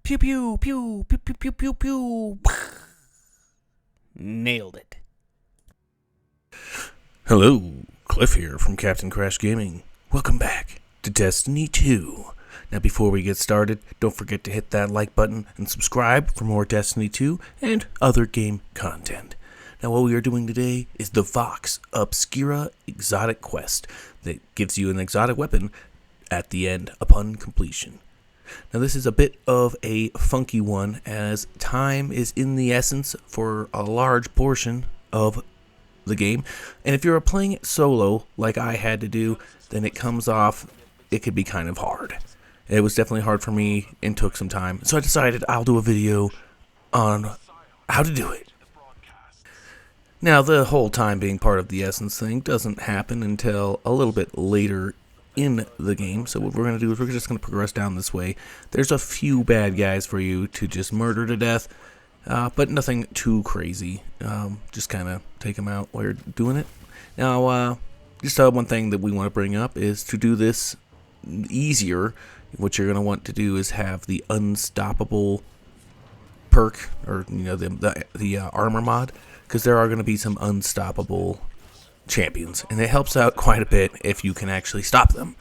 Pew pew pew pew pew pew pew pew. Nailed it. Hello, Cliff here from Captain Crash Gaming. Welcome back to Destiny 2. Now before we get started, don't forget to hit that like button and subscribe for more Destiny 2 and other game content. Now what we are doing today is the Vox Obscura Exotic Quest that gives you an exotic weapon at the end upon completion. Now this is a bit of a funky one, as time is in the essence for a large portion of the game, and if you're playing it solo like I had to do, then it could be kind of hard. It was definitely hard for me and took some time, so I decided I'll do a video on how to do it. Now the whole time being part of the essence thing doesn't happen until a little bit later in the game, so what we're going to do is we're just going to progress down this way. There's a few bad guys for you to just murder to death, but nothing too crazy. Just kind of take them out while you're doing it. Now, just one thing that we want to bring up is to do this easier. What you're going to want to do is have the unstoppable perk, or the armor mod, because there are going to be some unstoppable champions, and it helps out quite a bit if you can actually stop them.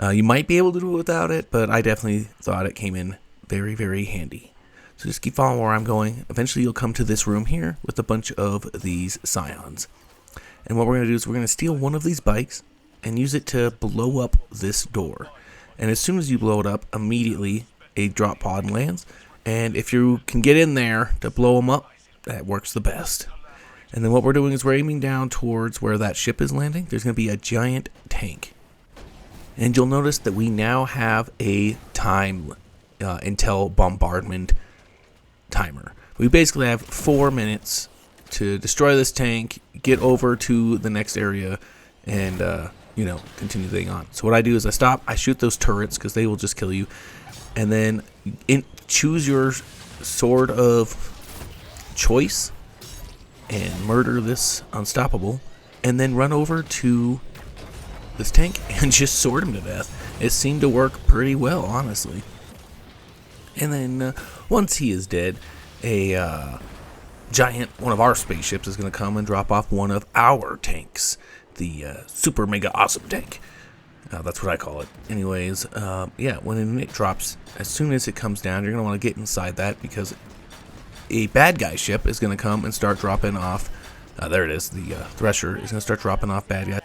You might be able to do it without it, but I definitely thought it came in very, very handy. So just keep following where I'm going. Eventually you'll come to this room here with a bunch of these scions. And what we're going to do is we're going to steal one of these bikes and use it to blow up this door. And as soon as you blow it up, immediately a drop pod lands. And if you can get in there to blow them up, that works the best. And then what we're doing is we're aiming down towards where that ship is landing. There's going to be a giant tank. And you'll notice that we now have a time until bombardment timer. We basically have 4 minutes to destroy this tank, get over to the next area, and continue the thing on. So what I do is I stop, I shoot those turrets because they will just kill you, and then choose your sword of choice and murder this unstoppable, and then run over to this tank and just sword him to death. It seemed to work pretty well, honestly. And then once he is dead, a one of our spaceships is going to come and drop off one of our tanks, the super mega awesome tank. That's what I call it. Anyways, when it drops, as soon as it comes down, you're going to want to get inside that, because a bad guy ship is going to come and start dropping off. There it is. The Thresher is going to start dropping off bad guys.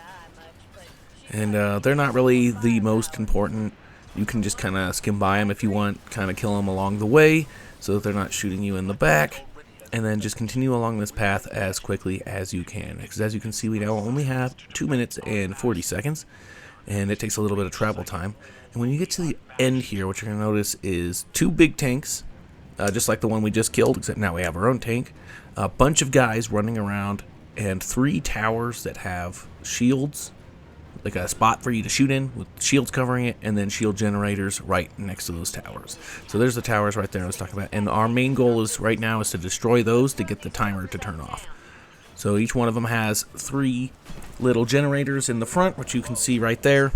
And they're not really the most important. You can just kind of skim by them if you want, kind of kill them along the way so that they're not shooting you in the back. And then just continue along this path as quickly as you can. Because as you can see, we now only have 2 minutes and 40 seconds. And it takes a little bit of travel time. And when you get to the end here, what you're going to notice is 2 big tanks. Just like the one we just killed, except now we have our own tank. A bunch of guys running around, and 3 towers that have shields, like a spot for you to shoot in with shields covering it, and then shield generators right next to those towers. So there's the towers right there I was talking about. And our main goal is right now is to destroy those to get the timer to turn off. So each one of them has 3 little generators in the front, which you can see right there.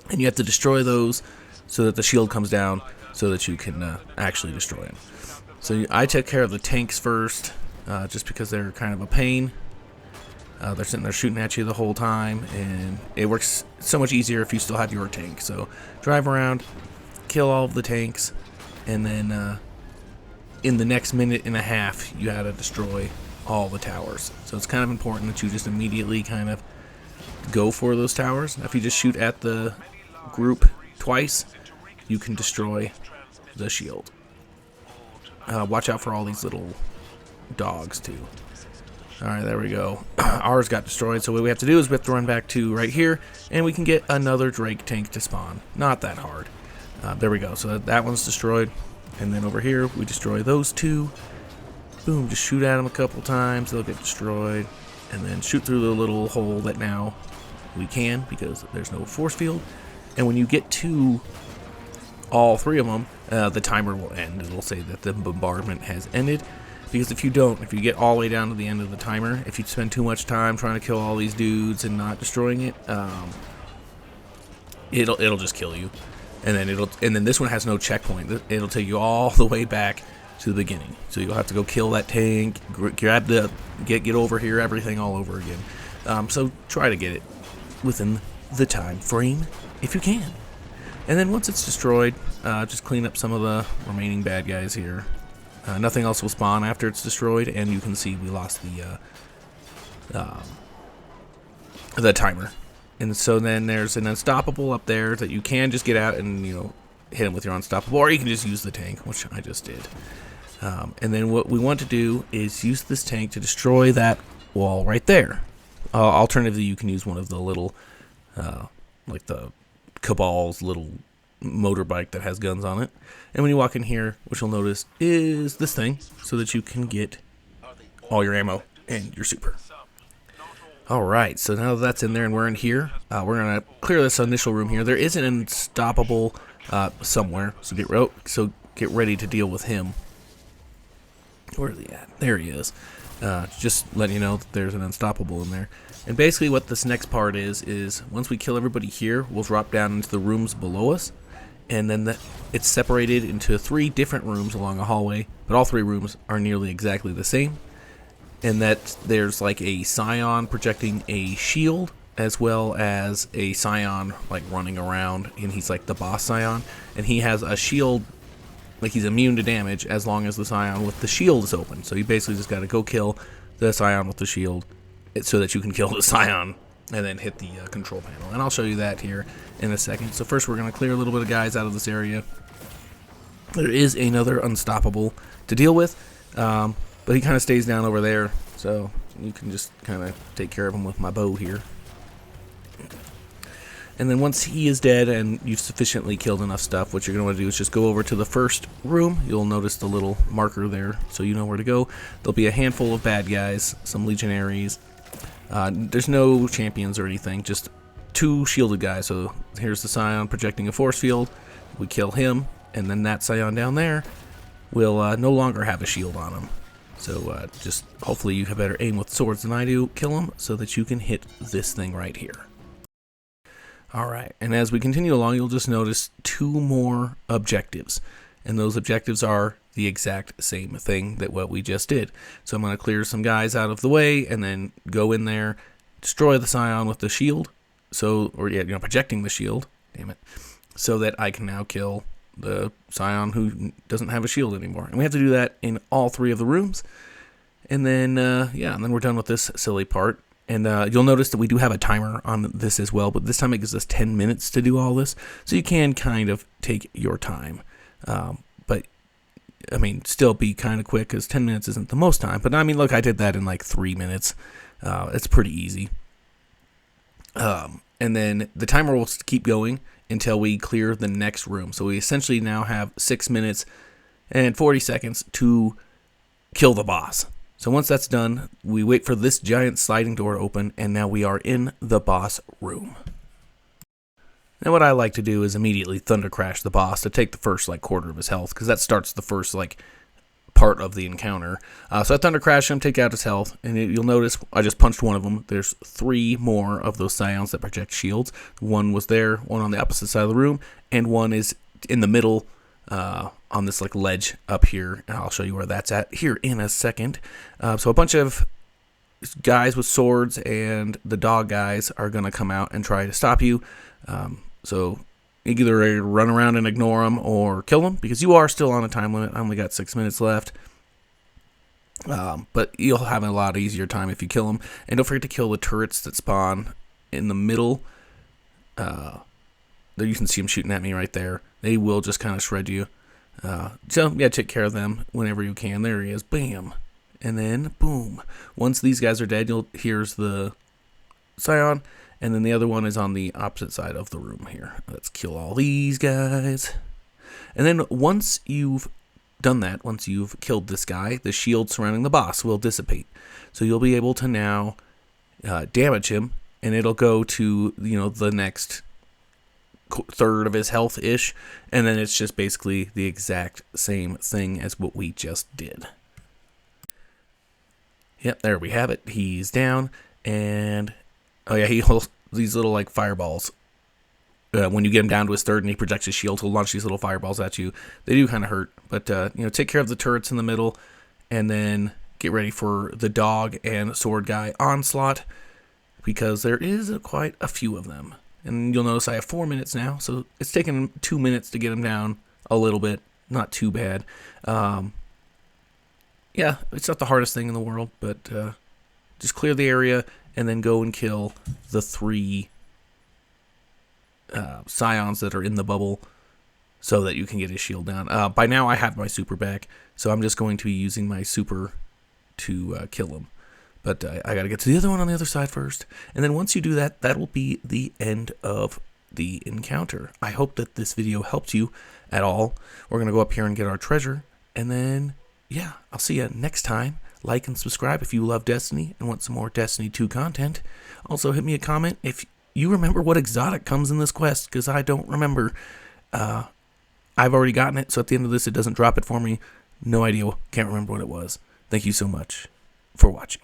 And you have to destroy those so that the shield comes down, so that you can actually destroy them. So I took care of the tanks first, just because they're kind of a pain. They're sitting there shooting at you the whole time, and it works so much easier if you still have your tank. So drive around, kill all of the tanks, and then in the next minute and a half, you have to destroy all the towers. So it's kind of important that you just immediately kind of go for those towers. If you just shoot at the group twice, you can destroy the shield. Watch out for all these little dogs too. Alright, there we go. Ours got destroyed, so what we have to do is we have to run back to right here, and we can get another Drake tank to spawn. Not that hard. There we go. So that one's destroyed. And then over here, we destroy those 2. Boom, just shoot at them a couple times, they'll get destroyed. And then shoot through the little hole that now we can, because there's no force field. And when you get to all 3 of them, the timer will end. It'll say that the bombardment has ended. Because if you get all the way down to the end of the timer, if you spend too much time trying to kill all these dudes and not destroying it, it'll just kill you. and then this one has no checkpoint. It'll take you all the way back to the beginning. So you'll have to go kill that tank, get over here, everything all over again. So try to get it within the time frame if you can. And then once it's destroyed, just clean up some of the remaining bad guys here. Nothing else will spawn after it's destroyed, and you can see we lost the timer. And so then there's an unstoppable up there that you can just get out and, you know, hit him with your unstoppable, or you can just use the tank, which I just did. And then what we want to do is use this tank to destroy that wall right there. Alternatively, you can use one of the little, like the Cabal's little motorbike that has guns on it. And when you walk in here, what you'll notice is this thing, so that you can get all your ammo and your super. Alright, so now that that's in there and we're in here, we're going to clear this initial room here. There is an unstoppable somewhere, so get ready to deal with him. Where is he at? There he is. Just letting you know that there's an unstoppable in there. And basically what this next part is once we kill everybody here, we'll drop down into the rooms below us. And then it's separated into 3 different rooms along a hallway, but all 3 rooms are nearly exactly the same. And that there's like a Scion projecting a shield, as well as a Scion like running around, and he's like the boss Scion, and he has a shield, like he's immune to damage as long as the Scion with the shield is open. So you basically just got to go kill the Scion with the shield, so that you can kill the Scion and then hit the control panel. And I'll show you that here in a second. So first we're going to clear a little bit of guys out of this area. There is another unstoppable to deal with, but he kind of stays down over there, so you can just kind of take care of him with my bow here. And then once he is dead and you've sufficiently killed enough stuff, what you're going to want to do is just go over to the first room. You'll notice the little marker there, so you know where to go. There'll be a handful of bad guys, some legionaries. There's no champions or anything, just 2 shielded guys. So here's the Scion projecting a force field. We kill him, and then that Scion down there will no longer have a shield on him. So just hopefully you have better aim with swords than I do. Kill him so that you can hit this thing right here. Alright, and as we continue along, you'll just notice 2 more objectives. And those objectives are the exact same thing that what we just did. So I'm going to clear some guys out of the way and then go in there, destroy the Scion with the shield. Projecting the shield, damn it. So that I can now kill the Scion who doesn't have a shield anymore. And we have to do that in all 3 of the rooms. And then, and then we're done with this silly part. And you'll notice that we do have a timer on this as well, but this time it gives us 10 minutes to do all this. So you can kind of take your time. But, I mean, still be kind of quick, because 10 minutes isn't the most time. But, I mean, look, I did that in like 3 minutes. It's pretty easy. And then the timer will keep going until we clear the next room. So we essentially now have 6 minutes and 40 seconds to kill the boss. So once that's done, we wait for this giant sliding door to open, and now we are in the boss room. Now what I like to do is immediately thunder crash the boss to take the first like quarter of his health, because that starts the first like part of the encounter. So I thunder crash him, take out his health, and you'll notice I just punched one of them. There's 3 more of those Scions that project shields. One was there, one on the opposite side of the room, and one is in the middle on this like ledge up here. And I'll show you where that's at here in a second. So a bunch of guys with swords and the dog guys are going to come out and try to stop you. So either run around and ignore them or kill them, because you are still on a time limit. I only got 6 minutes left. But you'll have a lot easier time if you kill them. And don't forget to kill the turrets that spawn in the middle. There you can see them shooting at me right there. They will just kind of shred you. So yeah, take care of them whenever you can. There he is. Bam. And then boom. Once these guys are dead, here's the Scion. And then the other one is on the opposite side of the room here. Let's kill all these guys. And then once you've done that, once you've killed this guy, the shield surrounding the boss will dissipate. So you'll be able to now damage him, and it'll go to, the next third of his health-ish. And then it's just basically the exact same thing as what we just did. Yep, there we have it. He's down, and oh yeah, he holds these little like fireballs when you get him down to his third and he projects his shield, he'll launch these little fireballs at you. They do kind of hurt, but take care of the turrets in the middle, and then get ready for the dog and sword guy onslaught, because there is quite a few of them. And you'll notice I have 4 minutes now, so it's taken 2 minutes to get him down a little bit. Not too bad. Yeah, it's not the hardest thing in the world, but just clear the area and then go and kill the 3 scions that are in the bubble so that you can get his shield down. By now I have my super back, so I'm just going to be using my super to kill him. But I got to get to the other one on the other side first. And then once you do that, that will be the end of the encounter. I hope that this video helped you at all. We're going to go up here and get our treasure. And then, yeah, I'll see you next time. Like and subscribe if you love Destiny and want some more Destiny 2 content. Also, hit me a comment if you remember what exotic comes in this quest, because I don't remember. I've already gotten it, so at the end of this, it doesn't drop it for me. No idea. Can't remember what it was. Thank you so much for watching.